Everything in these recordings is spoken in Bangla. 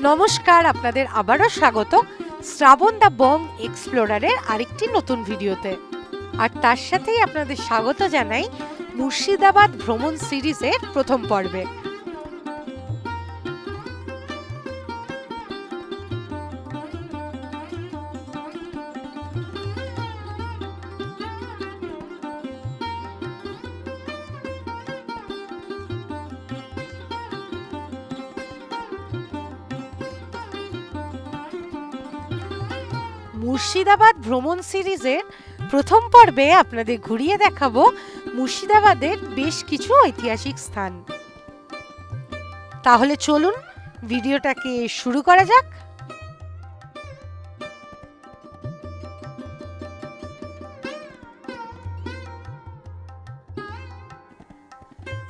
নমস্কার, আপনাদের আবারও স্বাগত শ্রাবণ দা বং এক্সপ্লোরারের আরেকটি নতুন ভিডিওতে। আর তার সাথেই আপনাদের স্বাগত জানাই মুর্শিদাবাদ ভ্রমণ সিরিজের প্রথম পর্বে। মুর্শিদাবাদ ভ্রমণ সিরিজের প্রথম পর্বে আপনাদের ঘুরিয়ে দেখাবো মুর্শিদাবাদের বেশ কিছু ঐতিহাসিক স্থান। তাহলে চলুন ভিডিওটাকে শুরু করা যাক।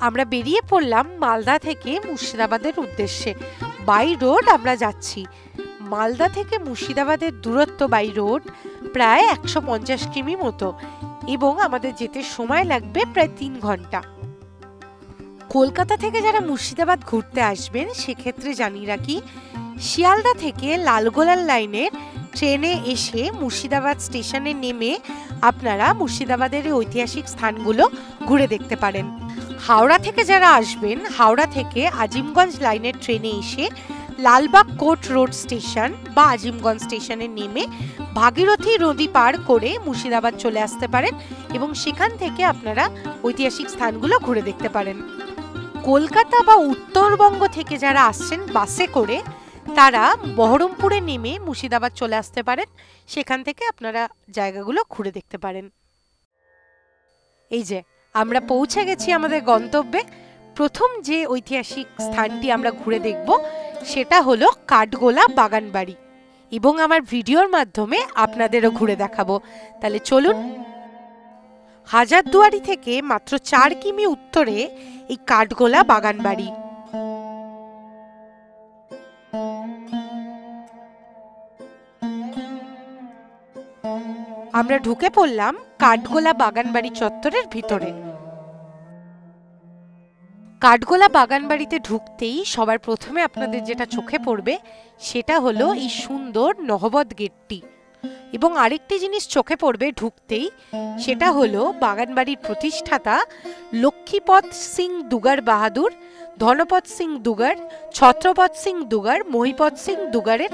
আমরা বেরিয়ে পড়লাম মালদা থেকে মুর্শিদাবাদের উদ্দেশ্যে। বাই রোড আমরা যাচ্ছি। মালদা থেকে মুর্শিদাবাদের দূরত্ব বাই রোড প্রায় 150 কিমি মতো এবং আমাদের যেতে সময় লাগবে প্রায় 3 ঘন্টা। কলকাতা থেকে যারা মুর্শিদাবাদ ঘুরতে আসবেন সেক্ষেত্রে জানিয়ে রাখি, শিয়ালদা থেকে লালগোলার লাইনের ট্রেনে এসে মুর্শিদাবাদ স্টেশনে নেমে আপনারা মুর্শিদাবাদের ঐতিহাসিক স্থানগুলো ঘুরে দেখতে পারেন। হাওড়া থেকে যারা আসবেন, হাওড়া থেকে আজিমগঞ্জ লাইনের ট্রেনে এসে লালবাগ কোর্ট রোড স্টেশন বা আজিমগঞ্জ স্টেশনে নেমে ভাগীরথী নদী পার করে মুর্শিদাবাদ চলে আসতে পারেন এবং সেখান থেকে আপনারা ঐতিহাসিক স্থানগুলো ঘুরে দেখতে পারেন। কলকাতা বা উত্তরবঙ্গ থেকে যারা আসছেন বাসে করে, তারা বহরমপুরে নেমে মুর্শিদাবাদ চলে আসতে পারেন, সেখান থেকে আপনারা জায়গাগুলো ঘুরে দেখতে পারেন। এই যে আমরা পৌঁছে গেছি আমাদের গন্তব্যে। প্রথম যে ঐতিহাসিক স্থানটি আমরা ঘুরে দেখব সেটা হলো কাঠগোলা বাগানবাড়ি এবং আমার ভিডিওর মাধ্যমে আপনাদেরও ঘুরে দেখাবো। তাহলে চলুন। হাজারদুয়ারি থেকে মাত্র 4 কিমি উত্তরে এই কাঠগোলা বাগানবাড়ি। আমরা ঢুকে পড়লাম কাঠগোলা বাগানবাড়ি চত্বরের ভিতরে। কাঠগোলা বাগানবাড়িতে ঢুকতেই সবার প্রথমে আপনাদের যেটা চোখে পড়বে সেটা হলো এই সুন্দর নহবত গেটটি এবং আরেকটি জিনিস চোখে পড়বে ঢুকতেই, সেটা হলো বাগানবাড়ির প্রতিষ্ঠাতা লক্ষ্মীপদ সিং দুগার বাহাদুর, ধনপদ সিং দুগার, ছত্রপদ সিং দুগার, মহিপদ সিং দুগারের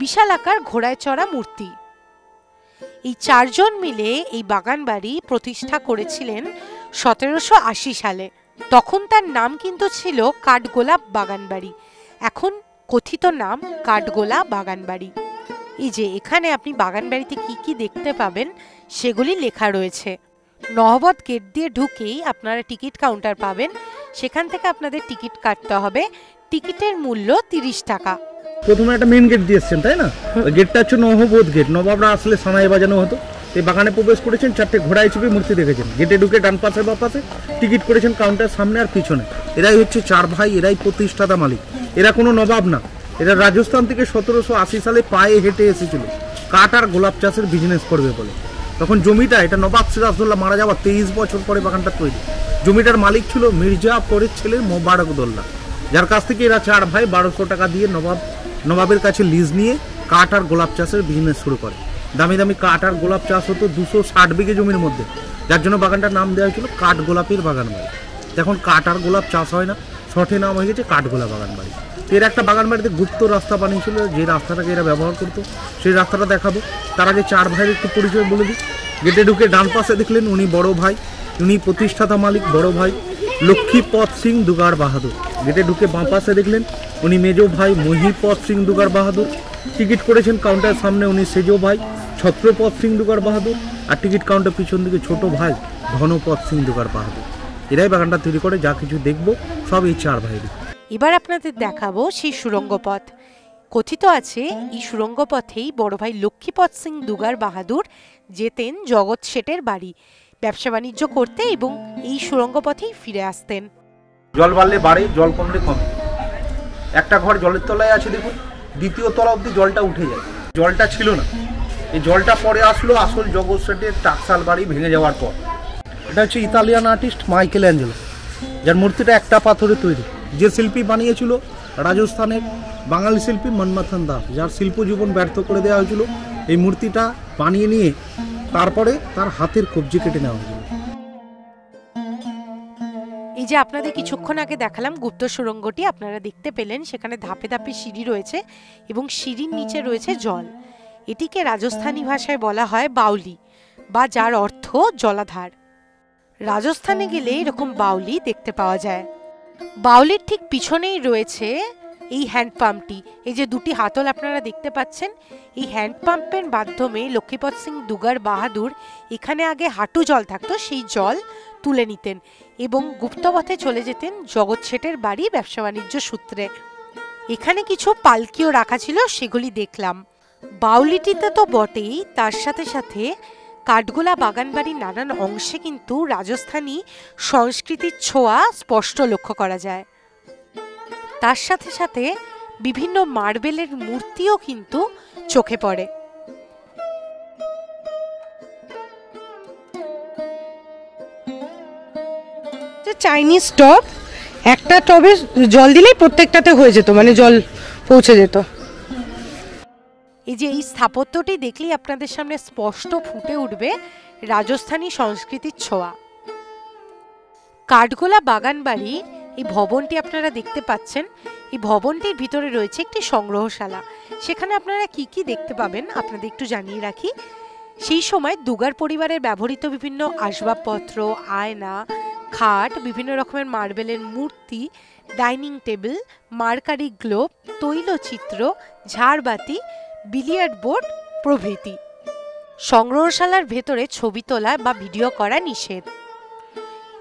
বিশালাকার ঘোড়ায় চড়া মূর্তি। এই 4 জন মিলে এই বাগানবাড়ি প্রতিষ্ঠা করেছিলেন 1780 সালে। তখন তার নাম কিন্তু ছিল কাঠগোলা বাগানবাড়ি, এখন কথিত নাম কাঠগোলা বাগানবাড়ি। এই যে এখানে আপনি বাগানবাড়িতে কি কি দেখতে পাবেন সেগুলি লেখা রয়েছে। নহবত গেট দিয়ে ঢুকেই আপনারা টিকিট কাউন্টার পাবেন, সেখান থেকে আপনাদের টিকিট কাটতে হবে। টিকিটের মূল্য 30 টাকা। প্রথমে একটা মেন গেট দিয়েছেন, তাই না? গেটটা হচ্ছে নহবত গেট। নবাবরা আসলে সানাই বাজানো হতো। এই বাগানে প্রবেশ করেছেন, 4টে ঘোড়ায় চেপে মূর্তি দেখেছেন। গেটে ঢুকে ডান পাশে বা পাশে টিকিট করেছেন কাউন্টার সামনে আর পিছনে। এরাই হচ্ছে 4 ভাই, এরাই প্রতিষ্ঠাতা মালিক। এরা কোনো নবাব না, এরা রাজস্থান থেকে 1780 সালে পায়ে হেঁটে এসেছিল কাঠ আর গোলাপ চাষের বিজনেস করবে বলে। তখন জমিটা, এটা নবাব সিরাজদৌল্লা মারা যাওয়ার 23 বছর পরে বাগানটা তৈরি। জমিটার মালিক ছিল মির্জা পরের ছেলে মোবারকদৌল্লা, যার কাছ থেকে এরা 4 ভাই 1200 টাকা দিয়ে নবাবের কাছে লিজ নিয়ে কাঠ আর গোলাপ চাষের বিজনেস শুরু করে। দামি দামি কাঠ আর গোলাপ চাষ হতো 260 বিঘে জমির মধ্যে, যার জন্য বাগানটার নাম দেওয়া হয়েছিল কাঠ গোলাপের বাগানবাড়ি। এখন কাঠ আর গোলাপ চাষ হয় না, শর্টে নাম হয়ে গেছে কাঠগোলা বাগানবাড়ি। এর একটা বাগানবাড়িতে গুপ্ত রাস্তা বানিয়েছিল, যে রাস্তাটাকে এরা ব্যবহার করতো সেই রাস্তাটা দেখাবো। তার আগে 4 ভাইয়ের একটু পরিচয় বলে দিই। গেটে ঢুকে ডান পাশে দেখলেন উনি বড় ভাই, উনি প্রতিষ্ঠাতা মালিক বড় ভাই লক্ষ্মীপদ সিং দুগার বাহাদুর। গেটে ঢুকে বাঁ পাশে দেখলেন উনি মেজো ভাই মহিপদ সিং দুগার বাহাদুর। টিকিট করেছেন কাউন্টার সামনে উনি সেজো ভাই ছত্রপদ সিং দুগার বাহাদুর, আর টিকিট কাউন্টার পিছন দিকে ছোট ভাই ধনপদ সিং দুগার বাহাদুর। এরাই বাগানটা তৈরি করে। যা কিছু দেখবো সব এই 4 ভাইয়েরই। এবার আপনাদের দেখাবো সেই সুড়ঙ্গ পথ। কথিত আছে এই সুড়ঙ্গ পথেই বড় ভাই লক্ষ্মীপদ সিং দুগার বাহাদুর যেতেন জগৎ শেঠের বাড়ি ব্যবসা বাণিজ্য করতে এবং এই সুড়ঙ্গ পথেই ফিরে আসতেন। জল বাড়লে বাড়ে, জল কমলে কমে। একটা ঘর জলের তলায় আছে দেখুন, দ্বিতীয় তলা অব্দি জলটা উঠে যায়। জলটা ছিল না, এই জলটা পরে আসলো আসল জগৎ শেঠের টাকশাল বাড়ি ভেঙে যাওয়ার পর। এটা হচ্ছে ইতালিয়ান আর্টিস্ট মাইকেল অ্যাঞ্জেলো, যার মূর্তিটা একটা পাথরে তৈরি। যে শিল্পী বানিয়েছিল রাজস্থানের বাঙালি শিল্পী মনমথন দাস, যার শিল্প জীবন ব্যর্থ করে দেওয়া হয়েছিল। এই মূর্তিটা বানিয়ে নিয়ে তারপরে তার হাতের কবজি কেটে নেওয়া হয়েছিল। এই যে আপনাদের কিছুক্ষণ আগে দেখালাম গুপ্ত সুড়ঙ্গটি, আপনারা দেখতে পেলেন সেখানে ধাপে ধাপে সিঁড়ি রয়েছে এবং সিঁড়ির নিচে রয়েছে জল। এটিকে রাজস্থানী ভাষায় বলা হয় বাউলি, বা যার অর্থ জলাধার। রাজস্থানে গেলে এরকম বাউলি দেখতে পাওয়া যায়। বাউলির ঠিক পিছনেই রয়েছে এই হ্যান্ডপাম্পটি। এই যে দুটি হাতল আপনারা দেখতে পাচ্ছেন, এই হ্যান্ডপাম্পের মাধ্যমে লক্ষ্মীপত সিং দুগার বাহাদুর এখানে আগে হাঁটু জল থাকতো, সেই জল তুলে নিতেন এবং গুপ্তপথে চলে যেতেন জগৎ শেঠের বাড়ি ব্যবসা বাণিজ্য সূত্রে। এখানে কিছু পালকিও রাখা ছিল, সেগুলি দেখলাম। বাউলিটিতে তো বটেই, তার সাথে সাথে কাঠগোলা বাগানবাড়ির নানান অংশে কিন্তু রাজস্থানী সংস্কৃতির ছোঁয়া স্পষ্ট লক্ষ্য করা যায়। তার সাথে সাথে বিভিন্ন মার্বেলের মূর্তিও কিন্তু চোখে পড়ে। চাইনিজ টব, একটা টবে জল দিলেই প্রত্যেকটাতে হয়ে যেত, মানে জল পৌঁছে যেত। এই যে এই স্থাপত্যটি দেখলেই আপনাদের সামনে স্পষ্ট ফুটে উঠবে রাজস্থানী সংস্কৃতির ছোঁয়া। কাঠগোলা বাগানবাড়ি এই ভবনটি আপনারা দেখতে পাচ্ছেন, এই ভবনটির ভিতরে রয়েছে একটি সংগ্রহশালা। সেখানে আপনারা কি কি দেখতে পাবেন আপনাদের একটু জানিয়ে রাখি। সেই সময় দুগার পরিবারের ব্যবহৃত বিভিন্ন আসবাবপত্র, আয়না, খাট, বিভিন্ন রকমের মার্বেলের মূর্তি, ডাইনিং টেবিল, মার্কারি গ্লোব, তৈলচিত্র, ঝাড়বাতি, বিলিয়ার্ড বোর্ড প্রভৃতি। সংগ্রহশালার ভেতরে ছবি তোলা বা ভিডিও করা নিষেধ।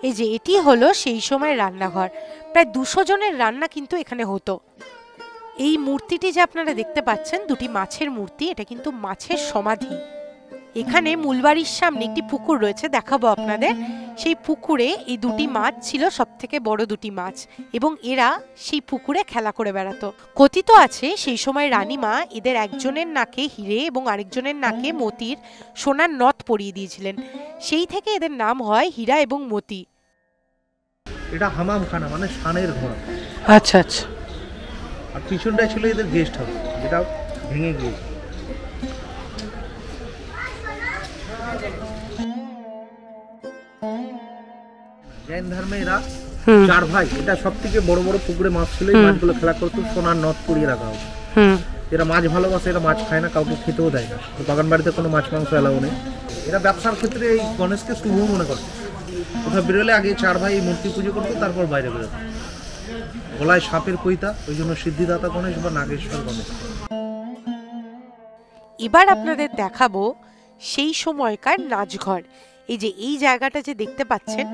এই যে এটি হলো সেই সময় রান্নাঘর, প্রায় 200 জনের রান্না কিন্তু এখানে হতো। এই মূর্তিটি যে আপনারা দেখতে পাচ্ছেন, দুটি মাছের মূর্তি, এটা কিন্তু মাছের সমাধি। এখানে মূলবাড়ির সামনে একটি পুকুর রয়েছে, দেখাবো আপনাদের। সেই পুকুরে এই দুটি মাছ ছিল সব থেকে বড় দুটি মাছ, এবং এরা সেই পুকুরে খেলা করে বেড়াতো। কথিত আছে সেই সময় রানীমা এদের একজনের নাকে হিরে এবং আরেকজনের নাকে মতির সোনার নথ পরিয়ে দিয়েছিলেন। সেই থেকে এদের নাম হয় হীরা এবং মতি। এটা হামামখানা, মানে শানের ঘর। আচ্ছা আচ্ছা। আর পিছনটাই ছিল এদের গেস্ট হাউস, যেটা ভেঙে গিয়েছে। জৈন ধর্মে এরা 4 ভাই, এটা সব থেকে বড় বড় পুকুরে মাছ ছিল, এই মাছগুলো খেলা করতো, সোনার নথ পরিয়ে রাখা হতো। এরা মাছ ভালোবাসে, এরা মাছ খায় না, কাউকে খেতেও দেয় না। বাগান বাড়িতে কোনো মাছ মাংস এলাও নেই। এরা ব্যবসার ক্ষেত্রে এই গণেশকে শুভ মনে করে। কোথাও বেরোলে আগে 4 ভাই মূর্তি পুজো করতো, তারপর বাইরে বেরোতো। গলায় সাপের কইতা, ওই জন্য সিদ্ধিদাতা গণেশ বা নাগেশ্বর গণেশ। এবার আপনাদের দেখাবো সেই সময়কার নাচঘর। এই যে এই জায়গাটা যে দেখতে পাচ্ছেন,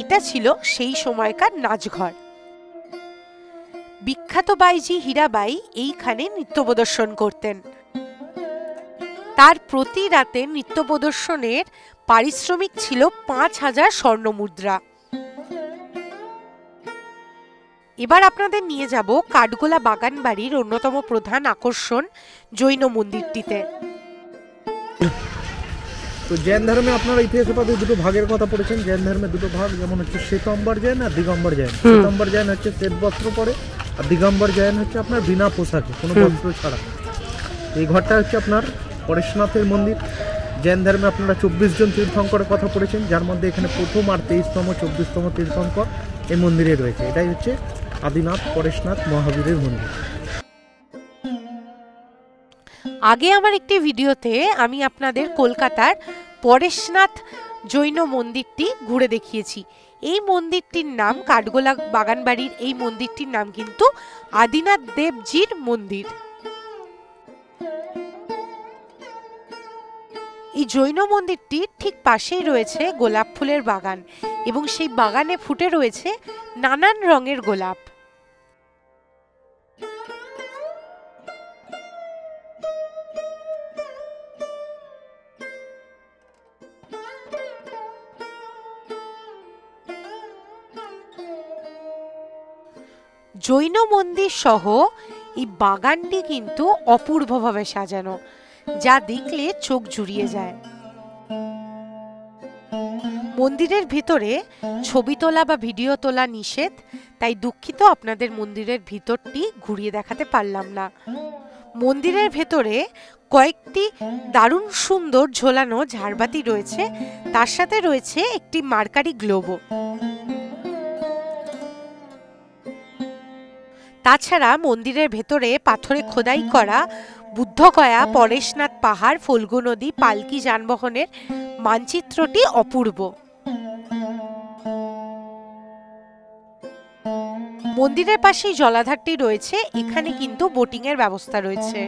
এটা ছিল সেই সময়কার নাচঘর। বিখ্যাত বাইজি হীরাবাই এইখানে নৃত্য প্রদর্শন করতেন। তার প্রতি রাতে নৃত্য প্রদর্শনের পারিশ্রমিক ছিল 5000 স্বর্ণ মুদ্রা। এবার আপনাদের নিয়ে যাব কাঠগোলা বাগানবাড়ির অন্যতম প্রধান আকর্ষণ জৈন মন্দিরটিতে। তো জৈন ধর্মে আপনারা ইতিহাসে পাবে দুটো ভাগের কথা পড়েছেন। জৈন ধর্মে দুটো ভাগ, যেমন হচ্ছে শ্বেতাম্বর জৈন আর দিগম্বর জৈন। শ্বেতাম্বর জৈন হচ্ছে শ্বেত বস্ত্র পরে, আর দিগম্বর জৈন হচ্ছে আপনার বিনা পোশাকে, কোনো বস্ত্র ছাড়া। এই ঘরটা হচ্ছে আপনার পরেশনাথের মন্দির। জৈন ধর্মে আপনারা 24 জন তীর্থঙ্করের কথা পড়েছেন, যার মধ্যে এখানে প্রথম আর 23তম 24তম তীর্থঙ্কর এই মন্দিরে রয়েছে। এটাই হচ্ছে আদিনাথ পরেশনাথ মহাবীরের মন্দির। আগে আমার একটি ভিডিওতে আমি আপনাদের কলকাতার পরেশনাথ জৈন মন্দিরটি ঘুরে দেখিয়েছি। এই মন্দিরটির নাম কাঠগোলা বাগানবাড়ির এই মন্দিরটির নাম কিন্তু আদিনাথ দেবজির মন্দির। এই জৈন মন্দিরটির ঠিক পাশেই রয়েছে গোলাপ ফুলের বাগান, এবং সেই বাগানে ফুটে রয়েছে নানান রঙের গোলাপ। জৈন মন্দির সহ এই বাগানটি কিন্তু অপূর্বভাবে সাজানো, যা দেখলে চোখ জুড়িয়ে যায়। মন্দিরের ভিতরে ছবি তোলা বা ভিডিও তোলা নিষেধ। তাই দুঃখিত আপনাদের মন্দিরের ভিতরটি ঘুরিয়ে দেখাতে পারলাম না। মন্দিরের ভেতরে কয়েকটি দারুণ সুন্দর ঝোলানো ঝাড়বাতি রয়েছে, তার সাথে রয়েছে একটি মার্কারি গ্লোবও। তাছাড়া মন্দিরের ভেতরে পাথরে খোদাই করা বুদ্ধগয়া, পরেশনাথ পাহাড়, ফল্গু নদী, পালকি যানবাহনের মানচিত্রটি অপূর্ব। মন্দিরের পাশেই জলাধারটি রয়েছে, এখানে কিন্তু বোটিং এর ব্যবস্থা রয়েছে।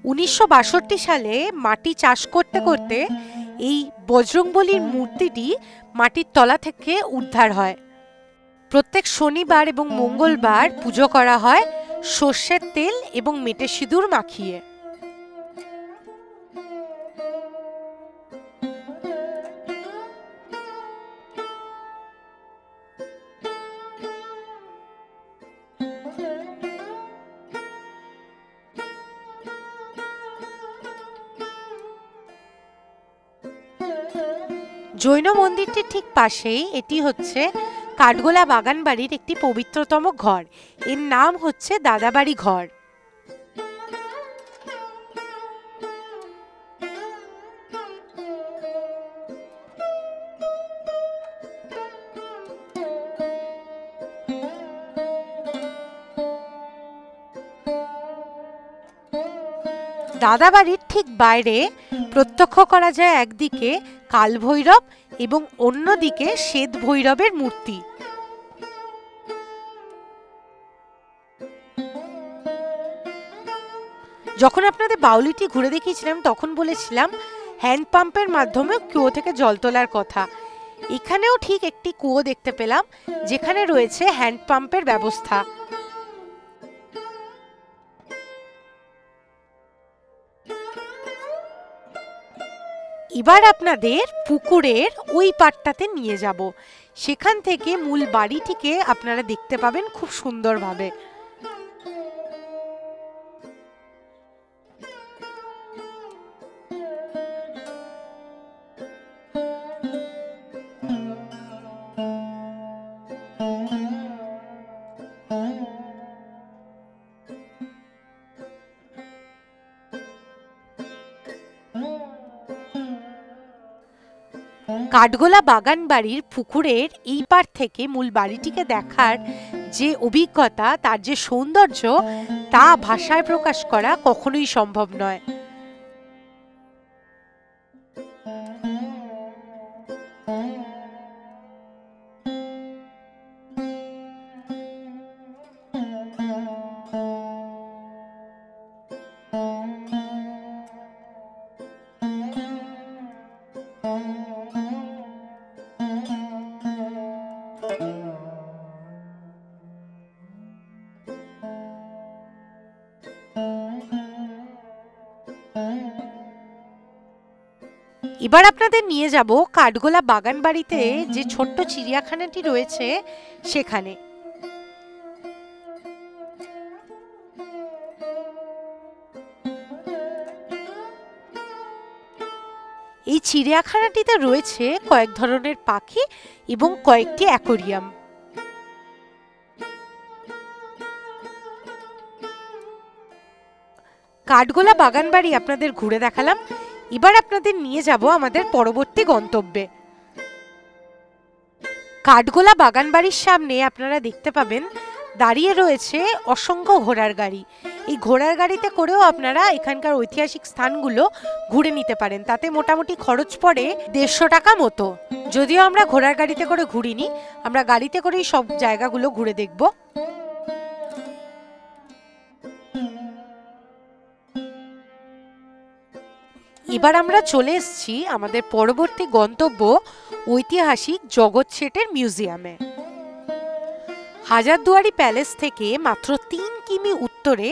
উনিশশো ৬২ সালে মাটি চাষ করতে করতে এই বজরংবলীর মূর্তিটি মাটির তলা থেকে উদ্ধার হয়। প্রত্যেক শনিবার এবং মঙ্গলবার পুজো করা হয় সর্ষের তেল এবং মেটে সিঁদুর মাখিয়ে। জৈন মন্দিরটির ঠিক পাশেই এটি হচ্ছে কাঠগোলা বাগান বাড়ির একটি পবিত্রতম ঘর। এর নাম হচ্ছে দাদাবাড়ি ঘর। দাদাবাড়ির ঠিক বাইরে প্রত্যক্ষ করা যায় একদিকে কালভৈরব এবং অন্যদিকে শ্বেত ভৈরবের মূর্তি। যখন আপনাদের বাউলিটি ঘুরে দেখিয়েছিলাম তখন বলেছিলাম হ্যান্ড পাম্পের মাধ্যমে কুয়ো থেকে জল তোলার কথা। এখানেও ঠিক একটি কুয়ো দেখতে পেলাম যেখানে রয়েছে হ্যান্ড পাম্পের ব্যবস্থা। এবার আপনাদের পুকুরের ওই পাটটাতে নিয়ে যাব, সেখান থেকে মূল বাড়িটিকে আপনারা দেখতে পাবেন খুব সুন্দরভাবে। কাঠগোলা বাগান বাড়ির পুকুরের এই পার থেকে মূল বাড়িটিকে দেখার যে অভিজ্ঞতা, তার যে সৌন্দর্য, তা ভাষায় প্রকাশ করা কখনোই সম্ভব নয়। এবার আপনাদের নিয়ে যাব কাঠগোলা বাগান বাড়িতে যে ছোট্ট চিড়িয়াখানাটি রয়েছে সেখানে। এই চিড়িয়াখানাটিতে রয়েছে কয়েক ধরনের পাখি এবং কয়েকটি অ্যাকোরিয়াম। কাঠগোলা বাগান বাড়ি আপনাদের ঘুরে দেখালাম, এবার আপনাদের নিয়ে যাব আমাদের পরবর্তী গন্তব্যে। কাঠগোলা বাগান বাড়ির সামনে আপনারা দেখতে পাবেন দাঁড়িয়ে রয়েছে অসংখ্য ঘোড়ার গাড়ি। এই ঘোড়ার গাড়িতে করেও আপনারা এখানকার ঐতিহাসিক স্থানগুলো ঘুরে নিতে পারেন। তাতে মোটামুটি খরচ পড়ে 150 টাকা মতো। যদিও আমরা ঘোড়ার গাড়িতে করে ঘুরিনি, আমরা গাড়িতে করেই সব জায়গাগুলো ঘুরে দেখব। এবার আমরা চলে এসেছি আমাদের পরবর্তী গন্তব্য ঐতিহাসিক জগৎ শেঠের মিউজিয়ামে। হাজারদুয়ারি প্যালেস থেকে মাত্র 3 কিমি উত্তরে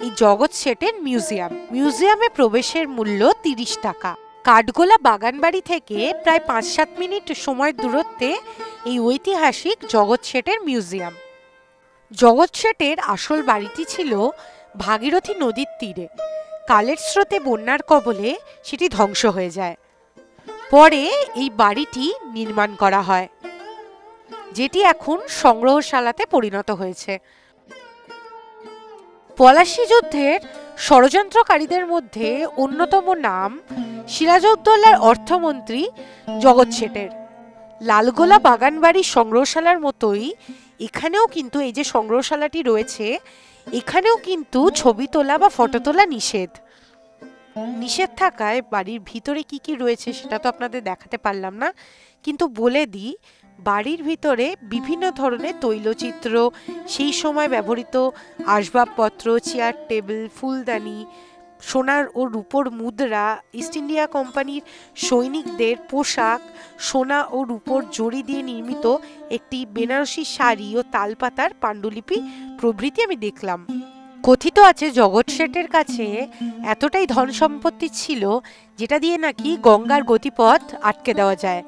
এই জগৎ শেঠের মিউজিয়াম। মিউজিয়ামে প্রবেশের মূল্য 30 টাকা। কাঠগোলা বাগানবাড়ি থেকে প্রায় 5-7 মিনিট সময়ের দূরত্বে এই ঐতিহাসিক জগৎ শেঠের মিউজিয়াম। জগৎ শেঠের আসল বাড়িটি ছিল ভাগীরথী নদীর তীরে। কালের স্রোতে বন্যার কবলে সেটি ধ্বংস হয়ে যায়। পরে এই বাড়িটি নির্মাণ করা হয়, যেটি এখন সংগ্রহশালাতে পরিণত হয়েছে। পলাশী যুদ্ধের ষড়যন্ত্রকারীদের মধ্যে অন্যতম নাম সিরাজউদ্দৌলার অর্থমন্ত্রী জগৎ শেঠের। লালগোলা বাগানবাড়ি সংগ্রহশালার মতোই এখানেও কিন্তু এই যে সংগ্রহশালাটি রয়েছে, এখানেও কিন্তু ছবি তোলা বা ফটো তোলা নিষেধ থাকায় বাড়ির ভিতরে কি কি রয়েছে সেটা তো আপনাদের দেখাতে পারলাম না, কিন্তু বলে দিই বাড়ির ভিতরে বিভিন্ন ধরনের তৈলচিত্র, সেই সময় ব্যবহৃত আসবাবপত্র, চেয়ার টেবিল, ফুলদানি, সোনার ও রূপোর মুদ্রা, ইস্ট ইন্ডিয়া কোম্পানির সৈনিকদের পোশাক, সোনা ও রূপোর জড়ি দিয়ে নির্মিত একটি বেনারসি শাড়ি ও তালপাতার পাণ্ডুলিপি প্রভৃতি আমি দেখলাম। কথিত আছে জগৎ শেঠের কাছে এতটাই ধন সম্পত্তি ছিল যেটা দিয়ে নাকি গঙ্গার গতিপথ আটকে দেওয়া যায়।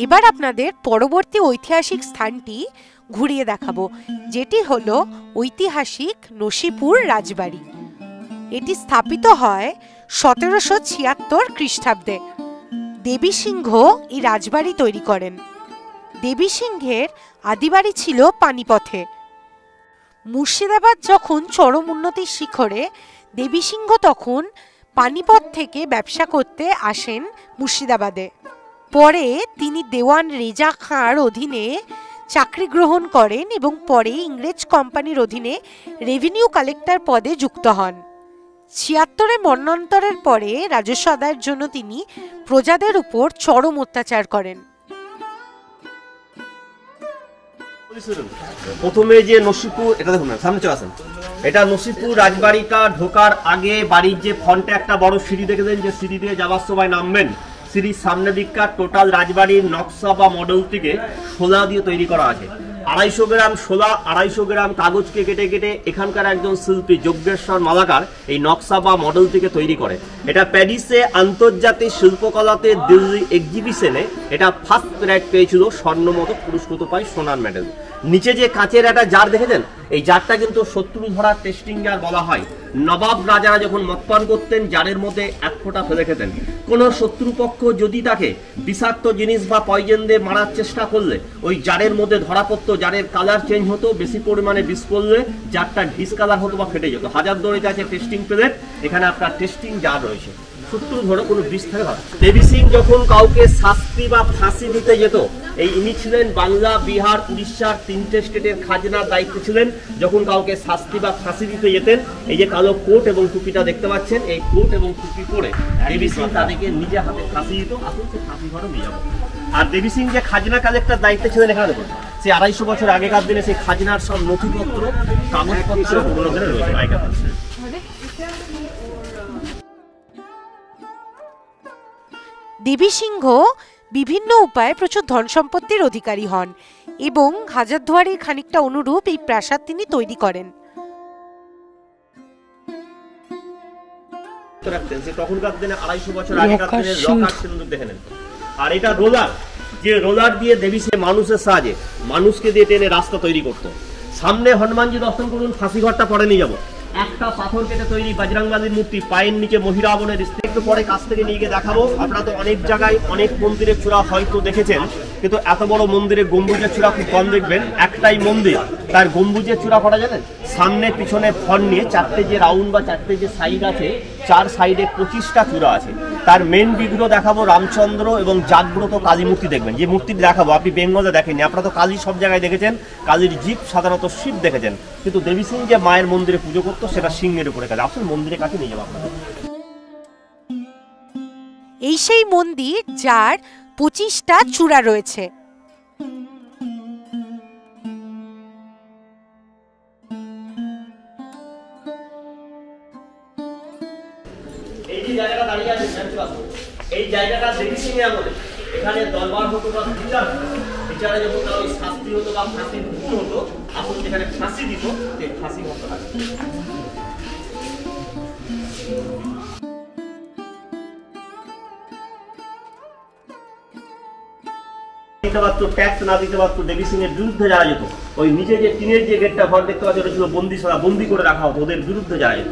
এবার আপনাদের পরবর্তী ঐতিহাসিক স্থানটি ঘুরিয়ে দেখাবো, যেটি হলো ঐতিহাসিক নসিপুর রাজবাড়ি। এটি স্থাপিত হয় 1776 খ্রিস্টাব্দে। দেবী সিংহ এই রাজবাড়ি তৈরি করেন। দেবী সিংহের আদিবাড়ি ছিল পানিপথে। মুর্শিদাবাদ যখন চরম উন্নতির শিখরে, দেবী সিংহ তখন পানিপথ থেকে ব্যবসা করতে আসেন মুর্শিদাবাদে। পরে তিনি দেওয়ান রেজা খাঁর অধীনে চাকরি গ্রহণ করেন এবং পরে ইংরেজ কোম্পানির অধীনে রেভিনিউ কালেক্টর পদে যুক্ত হন। 76-এ মন্বন্তরের পরে রাজস্ব আদায়ের জন্য তিনি প্রজাদের উপর চরম অত্যাচার করেন। প্রথমে যে নসিপুর, এটা দেখুন না, সামনে চলে আসেন, এটা নসিপুর রাজবাড়িটা ঢোকার আগে বাড়ির যে ফ্রন্টে একটা বড় সিঁড়ি দেখেছেন, যে সিঁড়ি দিয়ে যাবার সময় নামবেন, সিঁড়ির সামনে দিককার টোটাল রাজবাড়ির নকশা বা মডেল থেকে শোলা দিয়ে তৈরি করা আছে। 250 গ্রাম শোলা, 250 গ্রাম কাগজকে কেটে কেটে এখানকার একজন শিল্পী যজ্ঞেশ্বর মালাকার এই নকশা বা মডেল থেকে তৈরি করে। এটা প্যারিসে আন্তর্জাতিক শিল্পকলাতে দিল্লি এক্সিবিশনে এটা ফার্স্ট র্যাঙ্ক পেয়েছিল, স্বর্ণমত পুরস্কৃত পায়, সোনার মেডেল। নিচে যে কাঁচের একটা জার দেখেছেন, এই জারটা কিন্তু শত্রু ধরা টেস্টিং জার বলা হয়। নবাব রাজারা যখন মদপান করতেন জারের মধ্যে 1 ফোঁটা ফেলে খেতেন। কোন শত্রুপক্ষ যদি তাকে বিষাক্ত জিনিস বা পয়জন দিয়ে মারার চেষ্টা করলে ওই জারের মধ্যে ধরা পড়তো, জারের কালার চেঞ্জ হতো, বেশি পরিমাণে বিষ পড়লে জারটা ডিসকালার হতো বা ফেটে যেত। হাজারদুয়ারিতে আছে টেস্টিং প্লেট, এখানে আপনার টেস্টিং জার রয়েছে। শত্রু ধরে কোনো বিষ থাকে ভালো। দেবী সিং যখন কাউকে শাস্তি বা ফাঁসি দিতে যেত, এই ইনি ছিলেন বাংলা, বিহার, উড়িষ্যার 3টে স্টেটের খাজনার দায়িত্বে ছিলেন। যখন কাউকে শাস্তি বা ফাঁসি দিতে যেতেন, এই যে কালো কোট এবং টুপিটা দেখতে পাচ্ছেন, এই কোট এবং টুপি পরে দেবী সিং তাদেরকে নিজে হাতে ফাঁসি দিত। আসুন সে ফাঁসি ঘরে নিয়ে যাবো। আর দেবী সিং যে খাজনা কালেক্টর দায়িত্বে ছিলেন, এখানে দেখুন সে 250 বছর আগেকার দিনে সেই খাজনার সব নথিপত্র, কাগজপত্র ওগুলো রয়েছে আগেকার। দেবী সিংহ বিভিন্ন উপায়ে প্রচুর ধন সম্পত্তির অধিকারী হন এবং হাজারদুয়ারির খানিকটা অনুরূপ এই প্রাসাদ তিনি তৈরি করেন। তখনকার দিনে 250 বছর আগেকার দিনে রকার সিন্দুক দেখে নেন। আর এটা রোলার, যে রোলার দিয়ে দেবী সে মানুষের সাহায্যে মানুষকে দিয়ে টেনে রাস্তা তৈরি করতো। সামনে হনুমানজি দর্শন করুন, ফাঁসি ঘরটা পরে নিয়ে যাবো। একটা পাথর কেটে তৈরি বজরংবলীর মূর্তি, পায়ের নিচে মহিরাবনের স্ত্রী। একটু পরে কাছ থেকে নিয়ে গিয়ে দেখাবো। আপনারা তো অনেক জায়গায় অনেক মন্দিরের চূড়া হয়তো দেখেছেন, কিন্তু এত বড় মন্দিরে গম্বুজের চূড়া খুব কম দেখবেন। একটাই মন্দির, তার গম্বুজের চূড়া করা জানেন, সামনে পিছনে ফন নিয়ে 4টে যে রাউন্ড বা 4টে যে সাইড আছে, 4 সাইডে 25টা চূড়া আছে। তার মেন বিগ্রহ দেখাবো রামচন্দ্র এবং জাগ্রত কালী মূর্তি দেখবেন। যে মূর্তি দেখাবো আপনি বেঙ্গলে দেখেননি, আপনারা তো কালী সব জায়গায় দেখেছেন, কালীর জীব সাধারণত শিব দেখেছেন, কিন্তু দেবী সিং যে মায়ের মন্দিরে পুজো করতো সেটা সিংহের উপরে কাজ। আসলে মন্দিরের কাছে নিয়ে যাবো আপনাদের। এই সেই মন্দির যার 25টা চূড়া রয়েছে। এই যে জায়গাটা দাঁড়িয়ে আছে, এই জায়গাটা দেবী সিং এর আমলে এখানে দরবার হতো বা বিচারে যখন তার ওই শাস্তি হতো বা ফাঁসির হুকুম হতো, আসলে যেখানে ফাঁসি দিত সেই ফাঁসি হতো। দিতে পারতো, ট্যাক্স না দিতে পারতো, দেবী সিং এর বিরুদ্ধে যারা যেত, ওই নিচে যে টিনের যে গেটটা ঘর দেখতে পাচ্ছি ওটা ছিল বন্দিশালা, বন্দি করে রাখা হতো, ওদের বিরুদ্ধে যারা যেত।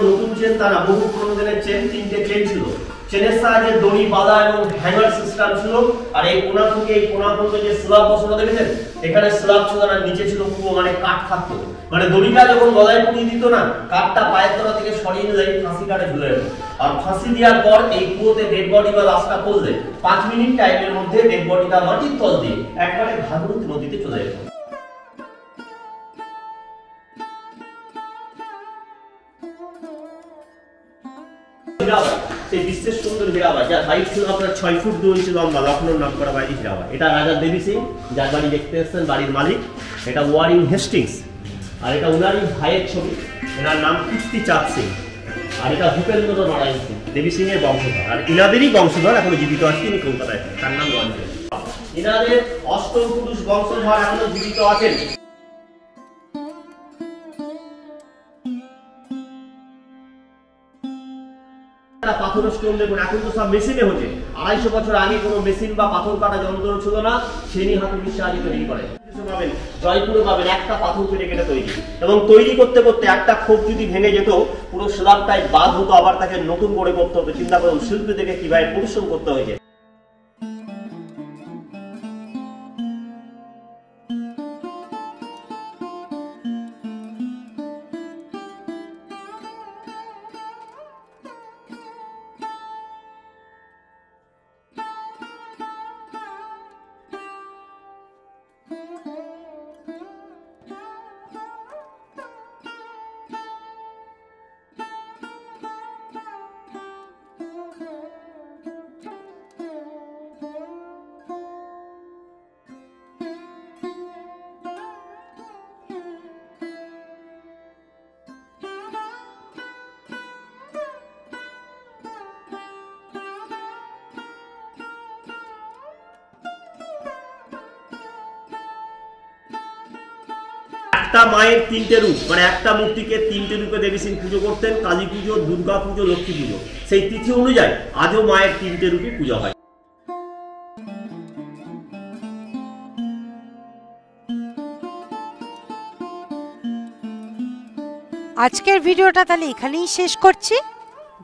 নতুন চেন তা না, বহু পুরোনো দিনের চেন, 3টে চেন ছিল, চেনের সাহায্যে দড়ি বাঁধা এবং হ্যাঙ্গার সিস্টেম ছিল। আর এই কোণা থেকে এই কোণা পর্যন্ত যে স্ল্যাব বসানো দেখেছেন, এখানে স্ল্যাব ছিল না, নিচে ছিল পুরো মানে কাঠ থাকতো, মানে দড়িটা যখন গলায় পরিয়ে দিত না, কাঠটা পায়ের তলা থেকে সরিয়ে নিলে ফাঁসি কাটে ঝুলে যেত। আর ফাঁসি দেওয়ার পর এই কুয়োতে ডেড বডি বা লাশটা পড়লে 5 মিনিট টাইমের মধ্যে ডেড বডিটা মাটির তল দিয়ে একবারে ভাগীরথী নদীতে চলে যেত। সেই বিশ্বের সুন্দর হীরাবাই, যার হাইট ছিল আপনার 6 ফুট 2 ইঞ্চি লম্বা, লখনৌর নাম করা বাড়ি হীরাবাই। এটা রাজা দেবী সিং, যার বাড়ি দেখতে এসেছেন, বাড়ির মালিক। এটা ওয়ারিং হেস্টিংস। আর এটা উনারই ভাইয়ের ছবি, এনার নাম কীর্তিচাঁদ সিং। আর এটা ভূপেন্দ্র নারায়ণ সিং, দেবী সিং এর বংশধর। আর ইনাদেরই বংশধর এখনো জীবিত আছে, তিনি কলকাতায়, তার নাম রঞ্জন। ইনাদের অষ্টম পুরুষ বংশধর এখনো জীবিত আছেন। পাথরের স্টোন দেখুন, এখন তো সব মেশিনে হচ্ছে। 250 বছর আগে কোনো মেশিন বা পাথর কাটা যন্ত্র ছিল না, সেনি হাতুড়ির সাহায্যে তৈরি করে। পাবেন জয়পুরে পাবেন একটা পাথর কেটে কেটে তৈরি, এবং তৈরি করতে করতে একটা খোপ যদি ভেঙে যেত, পুরো স্ল্যাবটাই বাদ হতো, আবার তাকে নতুন করে করতে হতো। চিন্তা করুন শিল্পী থেকে কিভাবে পরিশ্রম করতে হয়েছে। একটা মায়ের 3টে রূপ, মানে একটা মূর্তিকে 3টে রূপে দেবী সিং পুজো করতেন, কালী পুজো, দুর্গা পুজো, লক্ষ্মী পুজো। সেই তিথি অনুযায়ী আজও মায়ের 3টে রূপে পূজা হয়। আজকের ভিডিওটা তাহলে এখানেই শেষ করছি।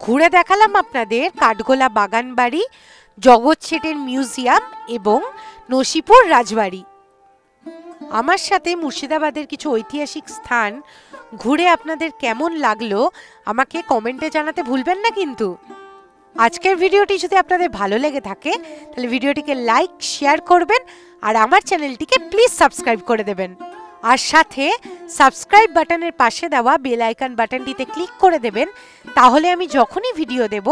ঘুরে দেখালাম আপনাদের কাঠগোলা বাগান বাড়ি, জগৎ শেঠের মিউজিয়াম এবং নসিপুর রাজবাড়ি। আমার সাথে মুর্শিদাবাদের কিছু ঐতিহাসিক স্থান ঘুরে আপনাদের কেমন লাগলো আমাকে কমেন্টে জানাতে ভুলবেন না কিন্তু। আজকের ভিডিওটি যদি আপনাদের ভালো লেগে থাকে তাহলে ভিডিওটিকে লাইক শেয়ার করবেন, আর আমার চ্যানেলটিকে প্লিজ সাবস্ক্রাইব করে দেবেন। আর সাথে সাবস্ক্রাইব বাটনের পাশে দেওয়া বেল আইকন বাটনটিতে ক্লিক করে দেবেন, তাহলে আমি যখনই ভিডিও দেব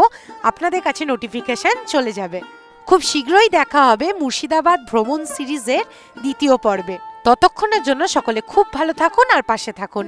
আপনাদের কাছে নোটিফিকেশন চলে যাবে। খুব শীঘ্রই দেখা হবে মুর্শিদাবাদ ভ্রমণ সিরিজের 2য় পর্বে। ততক্ষণের জন্য সকলে খুব ভালো থাকুন আর পাশে থাকুন।